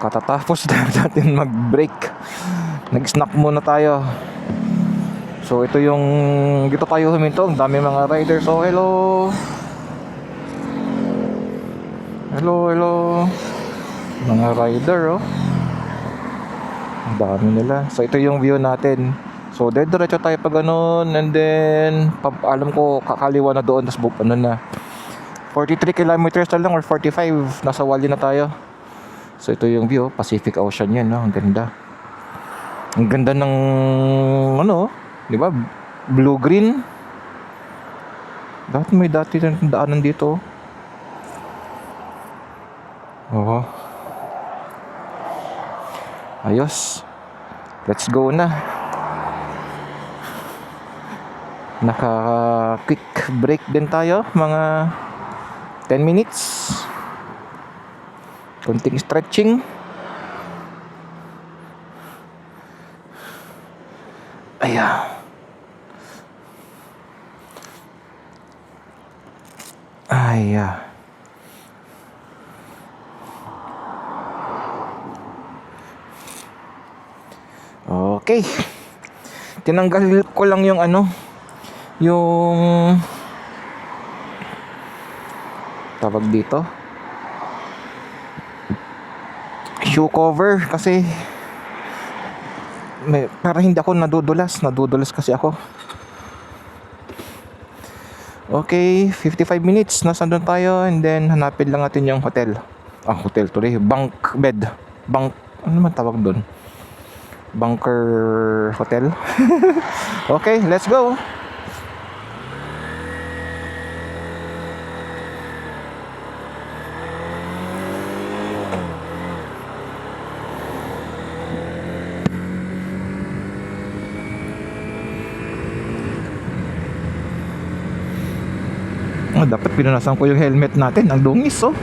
Katatapos natin mag-break, nag-snack muna tayo. So ito yung dito tayo huminto, ang dami mga riders. So hello. Hello mga rider, oh. Ang dami nila. So ito yung view natin. So diretso tayo pa ganun, and then alam ko kakaliwa na doon, tapos ano na 43 kilometers na lang or 45, nasa Wali na tayo. So ito yung view, Pacific Ocean yan, no? Ang ganda. Ang ganda ng ano, di ba? Blue green. Dapat may dati na daanan dito. Oo. Ayos. Let's go na. Naka-quick break din tayo, mga 10 minutes. Konting stretching. Ayan. Ayan. Okay. Tinanggal ko lang yung ano, yung tawag dito, shoe cover, kasi para hindi ako nadudulas kasi ako. Okay, 55 minutes nasa doon tayo, and then hanapin lang natin yung hotel. Hotel tuloy, bunk bed, ano man tawag doon, bunker hotel. Okay, let's go. Dapat pinunasan ko yung helmet natin, ang dungis, oh.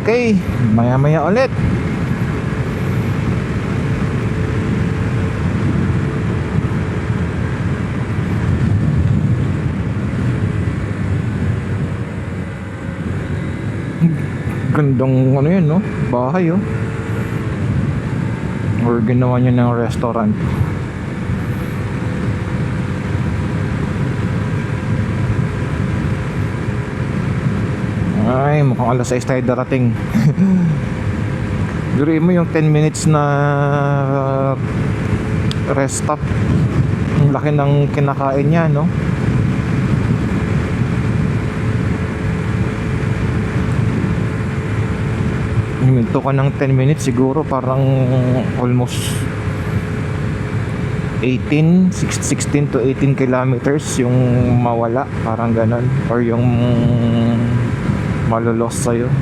Okay, maya ulit. Gandang ano yun, no? Bahay, oh. Or ginawa niya ng restaurant. Ay, mukhang alas 6 tayo darating. Durin mo yung 10 minutes na rest stop. Ang laki ng kinakain niya, no? Huminto ka ng 10 minutes siguro, parang almost 16 to 18 kilometers yung mawala, parang ganon, or yung malulos sa'yo.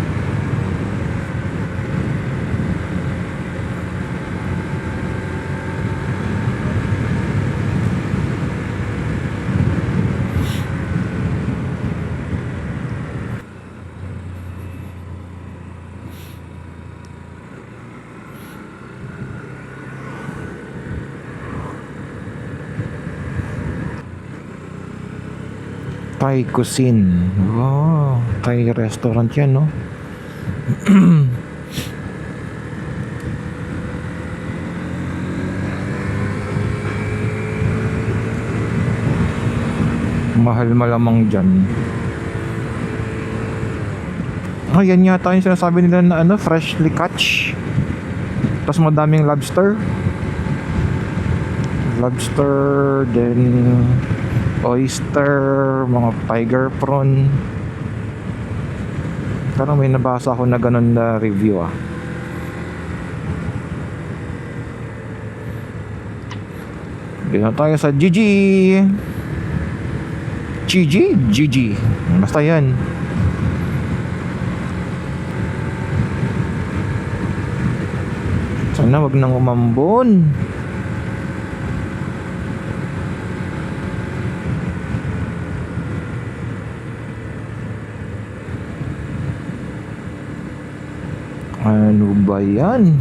Thai cuisine. Oh, Thai restaurant yan, no? Mahal malamang dyan. Yan yata yung sinasabi nila na ano, freshly catch. Tapos madaming lobster, then oyster, mga tiger prawn. Parang may nabasa ako na ganun na review, ah. Dito tayo sa Gigi. Basta yan. Sana wag nang umambon. Ano ba yan?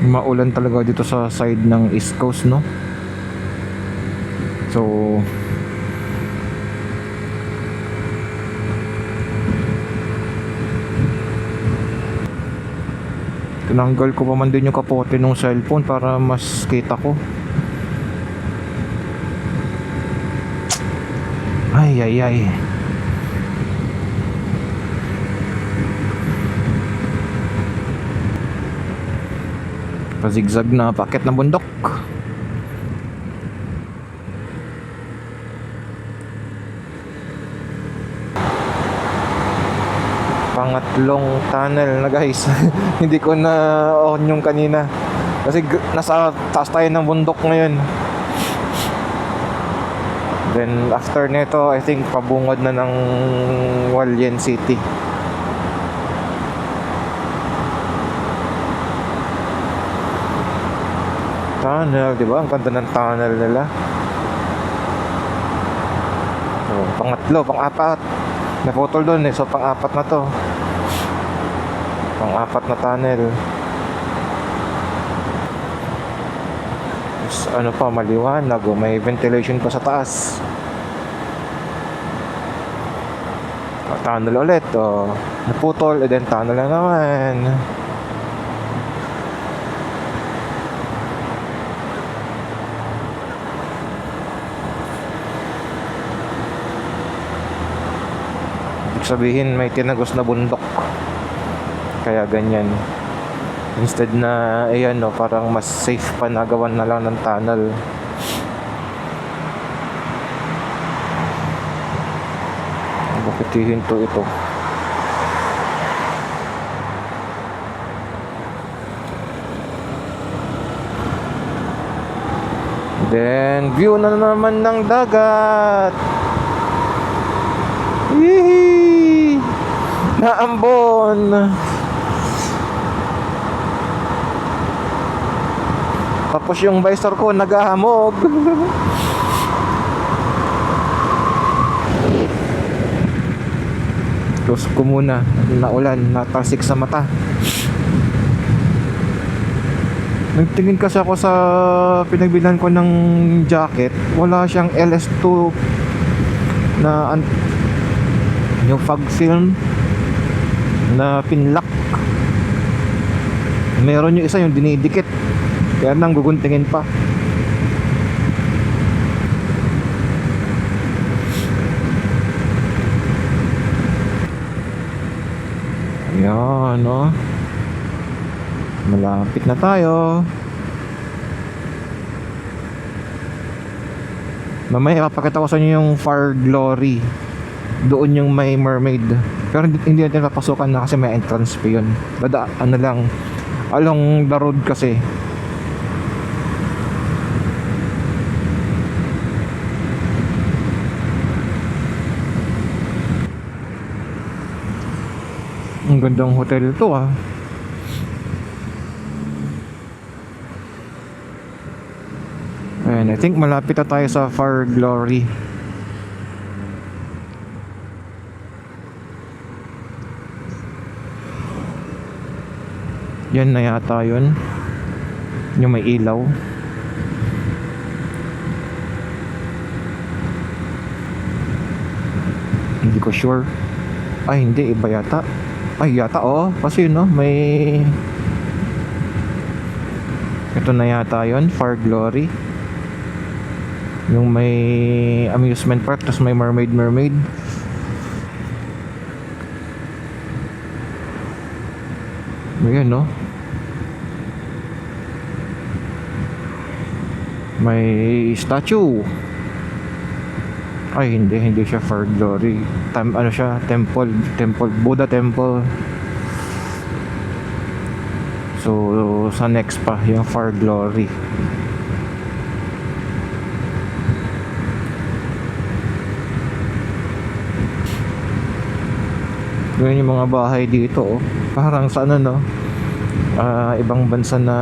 Maulan talaga dito sa side ng East Coast, no? So Tinanggal ko pa man din yung kapote ng cellphone para mas kita ko. Ay, ay, ay. Pazigzag na paket ng bundok. Pangatlong tunnel na guys. Hindi ko na on yung kanina kasi nasa taas tayo ng bundok ngayon. Then after nito, I think pabungod na ng Hualien City. Tunnel, di ba? Ang ganda ng tunnel nila. So, pangatlo, pang-apat. Naputol doon eh. So, pang-apat na to. Pang-apat na tunnel. Tapos, ano pa, maliwanag. Oh, may ventilation pa sa taas. Tunnel ulit. Oh. Naputol. And then, tunnel na naman. Sabihin may tinagos na bundok kaya ganyan, instead na ayan no, parang mas safe pa na gawan na lang ng tunnel. Bakit hihinto ito? Then view na naman ng dagat. Yee! Naambon. Tapos yung visor ko naghahamog. Close ko muna. Naulan, natalsik sa mata. Nagtingin kasi ako sa pinagbilan ko ng jacket. Wala siyang LS2 na yung fog film na pinlock. Meron yung isa yung dinidikit, kaya nang guguntingin pa. Ayan no, malapit na tayo. Mamaya papakita ko sa inyo yung Far Glory. Doon yung may mermaid. Pero hindi natin papasukan na kasi may entrance fee yun. Bada, ano lang, along the road kasi. Ang gandang hotel to ah. And I think malapit na tayo sa Far Glory. Yan na yata yun, yung may ilaw. Hindi ko sure. Ay hindi, iba yata. Ay yata oh, kasi no, may ito na yata yun, Far Glory. Yung may amusement park, tapos may mermaid. Ayan no, may statue. Ay hindi siya Far Glory. Ano siya, temple, Buddha temple. So sa next pa yung Far Glory. Ganyan yung mga bahay dito oh. Parang sa ano no, ibang bansa na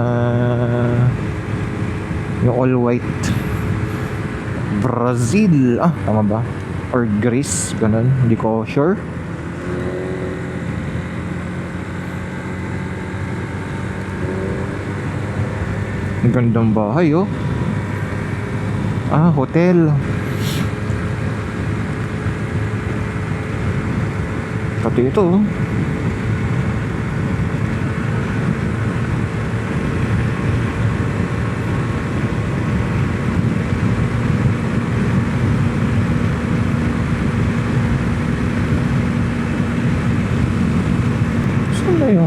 yung all white. Brazil, tama ba? Or Greece, ganun, hindi ko sure. Ang gandang bahay oh. Hotel. Pati ito oh.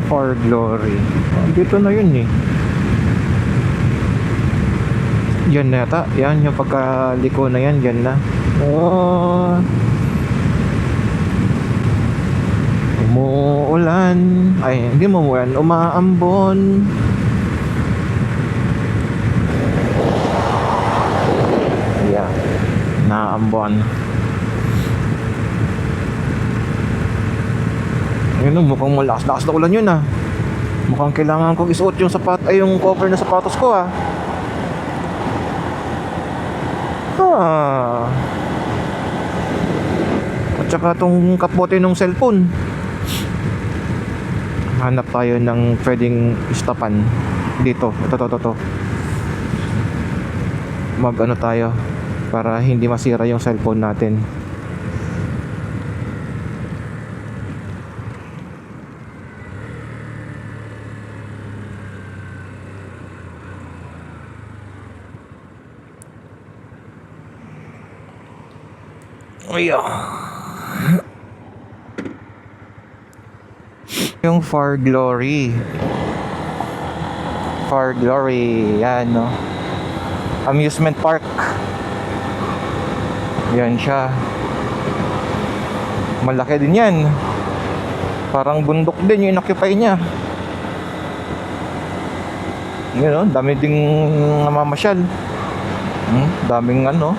For Glory. Dito na yun eh. Yan na yata. Yan yung pagkaliko na yan. Yan na. Oh. Umuulan. Ay, hindi mo umuulan. Umaambon. Yeah. Naambon. Ayun, mukhang malakas-lakas na ulan yun ah. Mukhang kailangan kong isuot yung yung cover na sapatos ko ah. At saka tong kapote ng cellphone. Hanap tayo ng pwedeng istapan dito. Ito. Mag-ano tayo para hindi masira yung cellphone natin. Ayan. Yung For Glory. Yan no. Amusement park. Yan siya. Malaki din yan. Parang bundok din yung inoccupy niya. Yun no, dami ding namamasyal. Daming ano.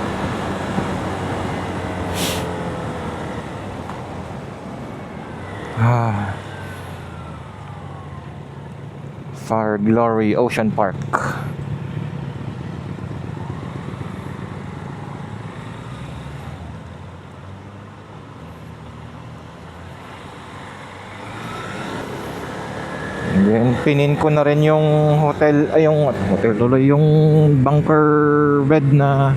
For Glory Ocean Park. Then pinin ko na rin yung hotel, ay yung hotel tuloy, yung bunker bed na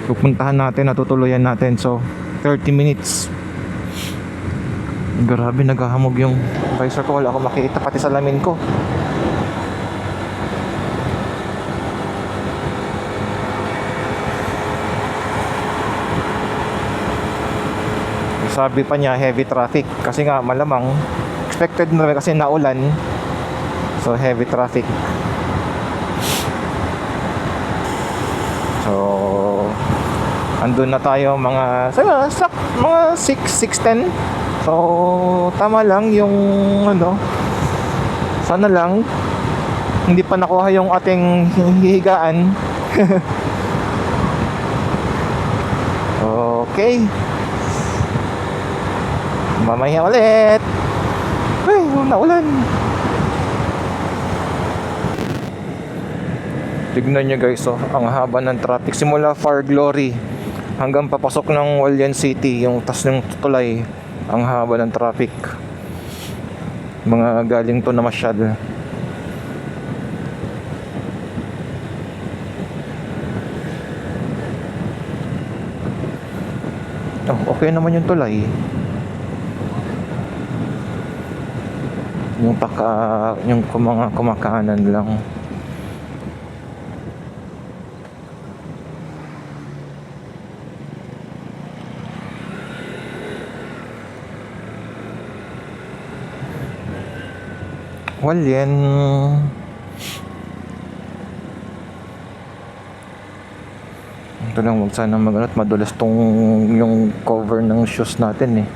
pupuntahan natin, natutuluyan natin. So 30 minutes. Grabe, naghahamog yung visor ko. Wala akong makikita pati salamin ko. Sabi pa niya heavy traffic. Kasi nga malamang expected na kasi naulan. So heavy traffic. So andun na tayo mga 6:10. So tama lang yung ano. Sana lang hindi pa nakuha yung ating hihigaan. Okay. Mamaya ulit. Ay, naulan. Tignan nyo guys, oh, ang haba ng traffic simula For Glory hanggang papasok ng Hualien City, yung tas ng tulay. Ang haba ng traffic. Mga galing to na masyad. Oh, okay naman yung tulay. Yung mga kumakanan lang. Hualien. Ito lang, wag sana mag-ano at madulas tong yung cover ng shoes natin eh.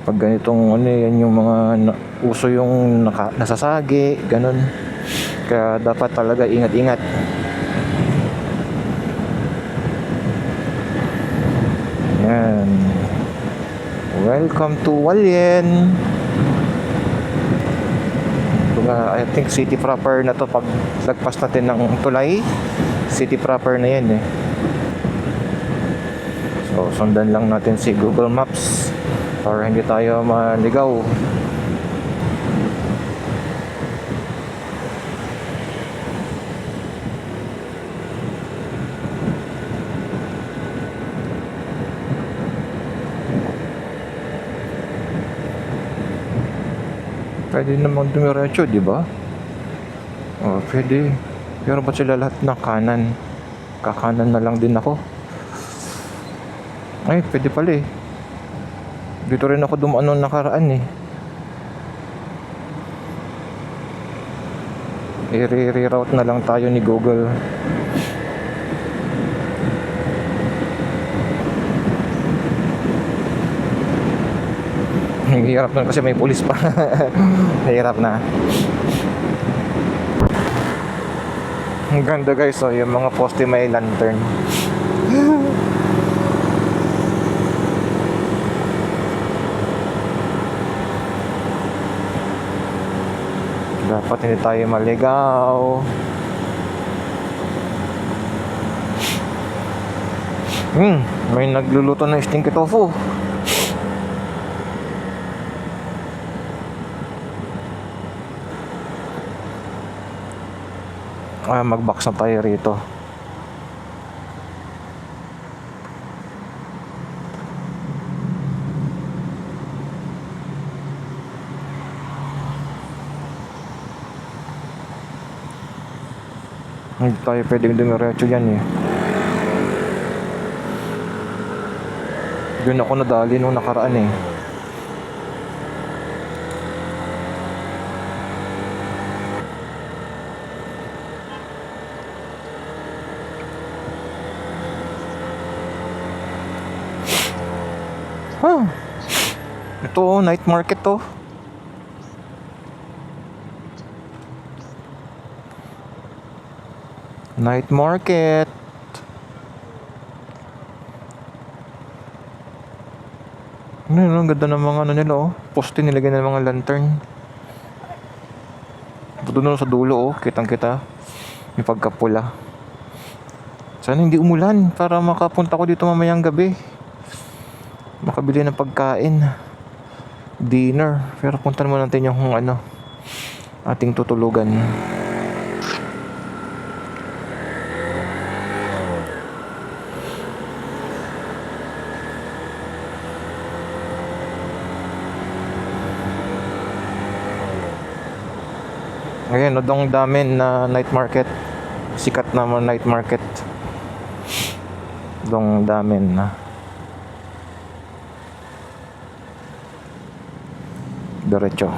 Pag ganitong ano yan, yung mga uso yung nasasagi, ganun. Kaya dapat talaga ingat-ingat. Yan. Welcome to Hualien. I think city proper na to. Pag lagpas natin ng tulay, city proper na yan eh. So sundan lang natin si Google Maps para hindi tayo maligaw. Pwede namang dumiretso, di ba? Oh, pwede. Pero ba't sila lahat na kanan? Kakanan na lang din ako. Ay, pwede pala eh. Dito rin ako dumaan nung nakaraan eh. I-reroute na lang tayo ni Google. Hirap na kasi may pulis pa. Hirap na. Ang ganda guys, oh, yung mga poste may lantern. Dapat hindi tayo maligaw. May nagluluto ng stinky tofu. Mag-box na tayo rito. Hindi tayo pwedeng dumiretso yan eh. Doon ako nadali nung nakaraan eh. Ito, night market to. Night market. Ang ganda ng mga ano nila oh. Poste nilagyan ng mga lantern. Doon sa dulo oh, kitang-kita. Yung pagkapula. Sana hindi umulan para makapunta ko dito mamayang gabi. Makabili ng pagkain. Dinner. Pero puntan mo natin yung ano, ating tutulugan. Ngayon, odong damin na night market. Sikat na night market. Odong damin na. Diretso.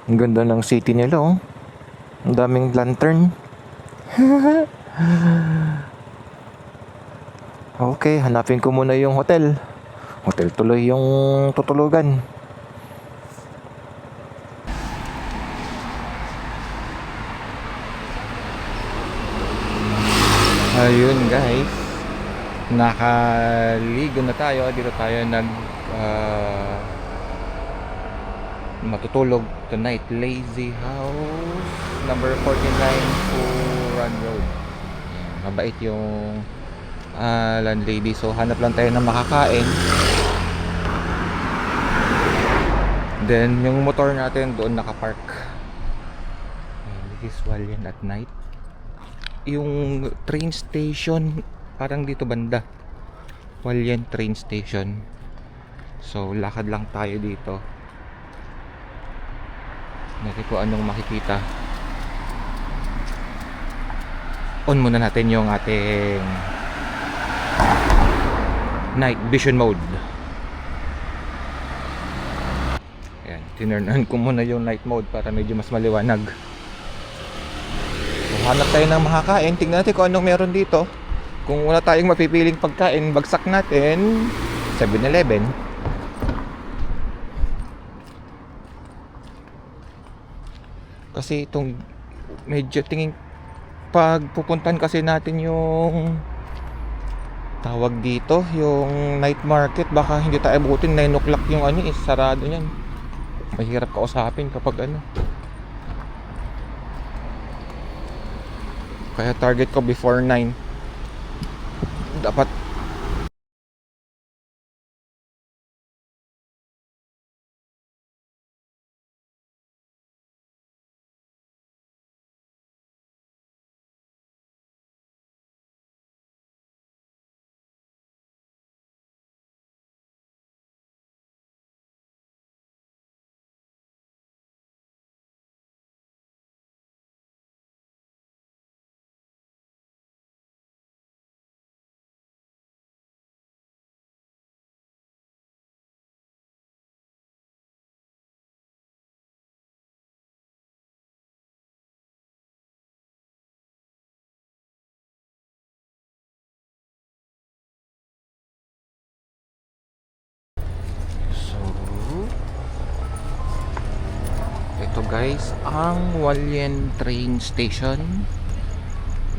Ang ganda ng city nila oh. Ang daming lantern. Okay, hanapin ko muna yung hotel. Hotel tuloy yung tutulugan. Ayun guys, nakaligo na tayo. Dito tayo matutulog tonight. Lazy House number 49 Puran Road. Mabait yung landlady. So hanap lang tayo ng makakain. Then yung motor natin doon nakapark. This is Hualien at night. Yung train station parang dito banda, Hualien train station. So lakad lang tayo dito. Natin ko anong makikita. On muna natin yung ating night vision mode. Ayan, tinurn on ko muna yung night mode para medyo mas maliwanag. So, hanap tayo ng makakain. Tingnan natin kung anong meron dito. Kung wala tayong mapipiling pagkain, bagsak natin 7-Eleven. Kasi itong medyo tingin pag pupuntan kasi natin yung tawag dito, yung night market, baka hindi tayo abutin 9 o'clock yung ano sarado niyan. Mahirap kausapin kapag ano. Kaya target ko before 9. Dapat so ito guys ang Hualien train station.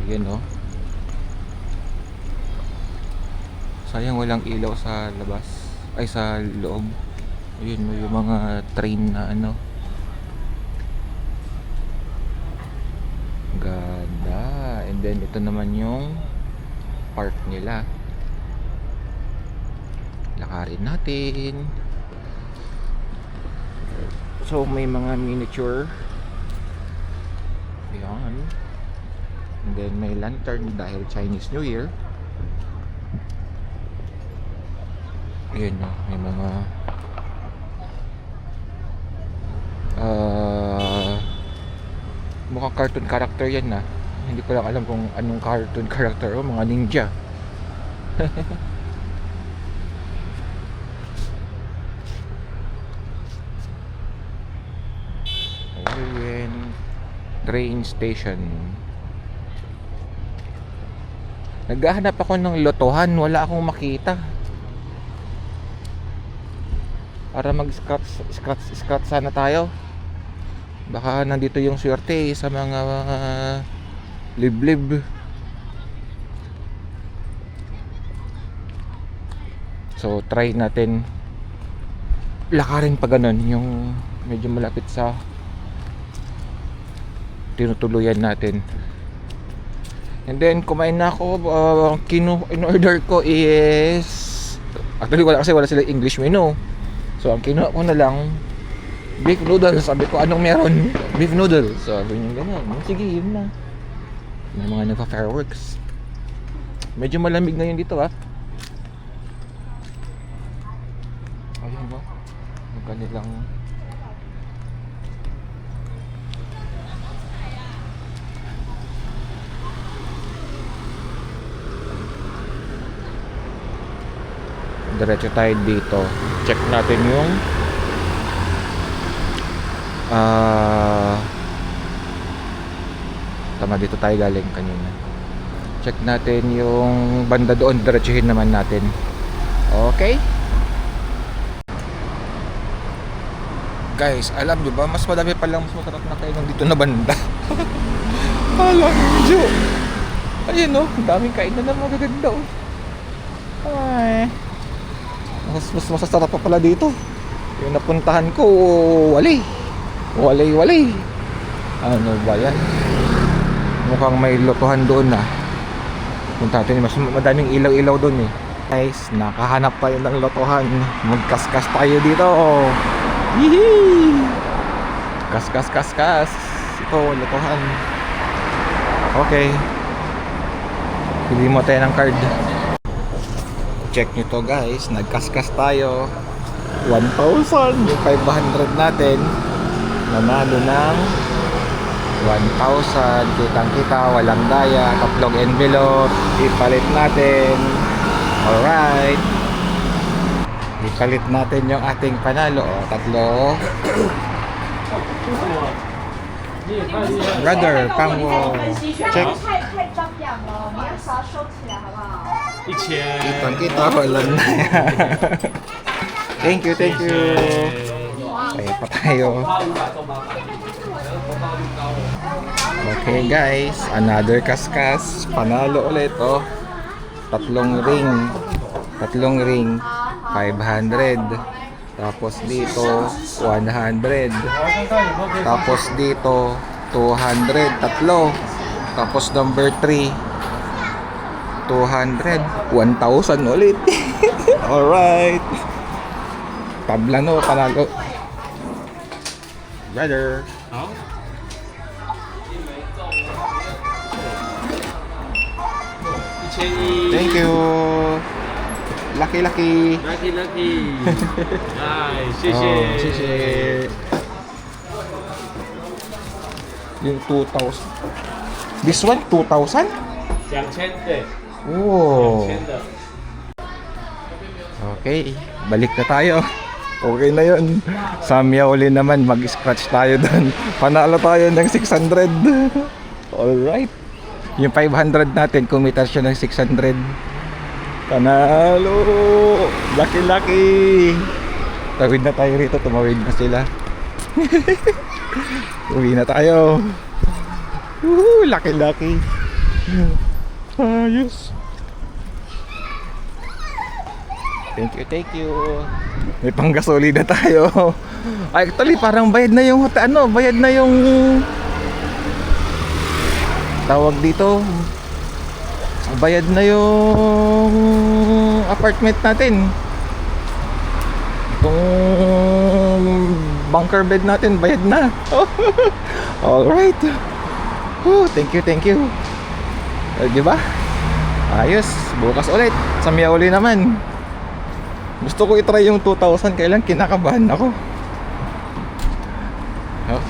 Yun oh. Sayang walang ilaw sa labas. Ay sa loob. Ayun mo yung mga train na ano. Ganda. And then ito naman yung park nila. Lakarin natin. So may mga miniature. Ayan. And then may lantern dahil Chinese New Year. Ayun no, may mga mukhang cartoon character yan na. Hindi ko lang alam kung anong cartoon character o mga ninja. Ayan, train station. Naghahanap ako ng lotohan, wala akong makita. Para mag-scotch sana tayo. Baka nandito yung swerte sa mga liblib. So try natin lakarin pa ganun yung medyo malapit sa tinutuluyan natin. And then kumain na ako. In-order ko is actually wala sila English menu. So ang kinuha ko na lang beef noodles. Sabi ko anong meron? Beef noodles. Sabi niya ganyan. Sige yun na. May mga nagpa-fireworks. Medyo malamig na yun dito ah. Ayun ba? Yung kanilang diretso tayo dito. Check natin yung tama, dito tayo galing kanina. Check natin yung banda doon. Diretsuhin naman natin. Okay guys, alam nyo ba mas madami palang mas masarap na kayo dito na banda. Alam nyo, ayun o, daming kainan na magaganda o. Ay, mas masasarap pa pala dito. Yung napuntahan ko, wali. Ano ba yan? Mukhang may lotohan doon na. Punta natin, mas madaming ilaw-ilaw doon eh. Guys, nakahanap tayo ng lotohan. Magkaskas tayo dito. Yee! Kaskas. Ito, lotohan. Okay. Pili mo tayo ng card. Check nyo to guys, nagkaskas tayo. 1,000 yung 500 natin. Nanalo ng 1,000. Kitang kita, walang daya. Tatlong envelope. Ipalit natin. Alright. Ipalit natin yung ating panalo. O, tatlo. Brother, pangwo. Check. kita, walang daya. Thank you. Kaya pa tayo. Okay guys, another kaskas. Panalo ulit oh. Tatlong ring 500. Tapos dito 100. Tapos dito 200. Tatlo. Tapos number 3, 200. 1,000 ulit. Alright. Tabla no, panalo. Brother. Thank you. Lucky. Lucky. 哎，谢谢。 谢谢. Yung 2,000. This one, 2,000? 2000对， Oh. 2000的。 Okay, balik na tayo. Okay na yun. Sa Miaoli naman, mag-scratch tayo doon. Panalo tayo ng 600. Alright. Yung 500 natin, kumita siya ng 600. Panalo! Lucky! Tawid na tayo rito, tumawid na sila. Uwi na tayo. Woohoo! Lucky! Ayos! Thank you. May panggasoli na tayo. Actually, parang bayad na yung bayad na yung tawag dito. Bayad na yung apartment natin. Itong bunker bed natin, bayad na. Alright. Thank you. Diba? Ayos. Bukas ulit. Sa Miaoli naman. Gusto ko itry yung 2,000. Kailan kinakabahan ako.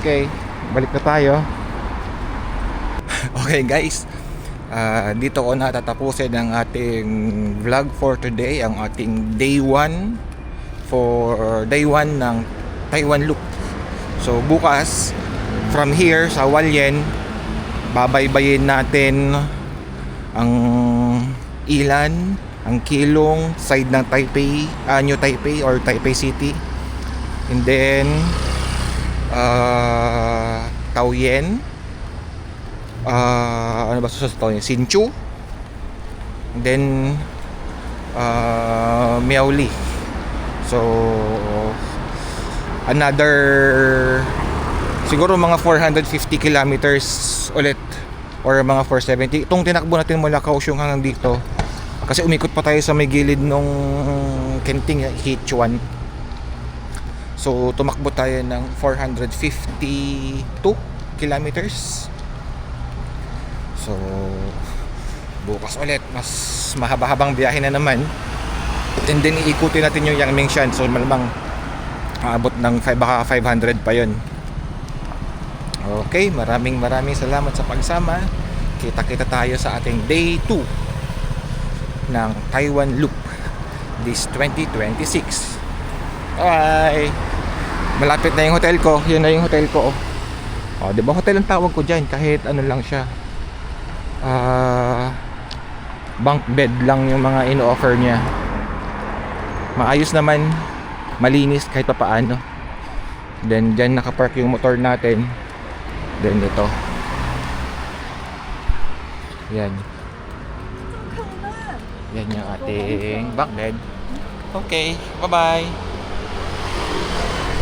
Okay. Balik na tayo. Okay guys, dito ko natatapusin ang ating vlog for today, ang ating day 1 ng Taiwan Loop. So bukas from here sa Hualien, babaybayin natin ang Ilan, ang Keelung side ng Taipei, New Taipei or Taipei City, and then Taoyuan, ano ba susunod to? Hsinchu, then Miaoli. So another siguro mga 450 kilometers ulit or mga 470. Itong tinakbo natin mula Kaohsiung hanggang dito kasi umikot pa tayo sa may gilid nung Kenting Hichuan. So tumakbo tayo ng 452 kilometers. So bukas ulit mas mahaba-habang biyahe na naman, and then iikutin natin yung Yangmingshan. So malamang aabot ng 500 pa yon. Okay, maraming salamat sa pagsama. Kita tayo sa ating day 2 ng Taiwan Loop this 2026. Bye. Malapit na yung hotel ko. Yun na yung hotel ko. Oh, 'di ba hotel ang tawag ko diyan kahit ano lang siya. Bunk bed lang yung mga ino-offer niya. Maayos naman, malinis kahit papaano. Then dyan nakapark yung motor natin. Then ito, yan yung ating bunk bed. Okay, bye bye.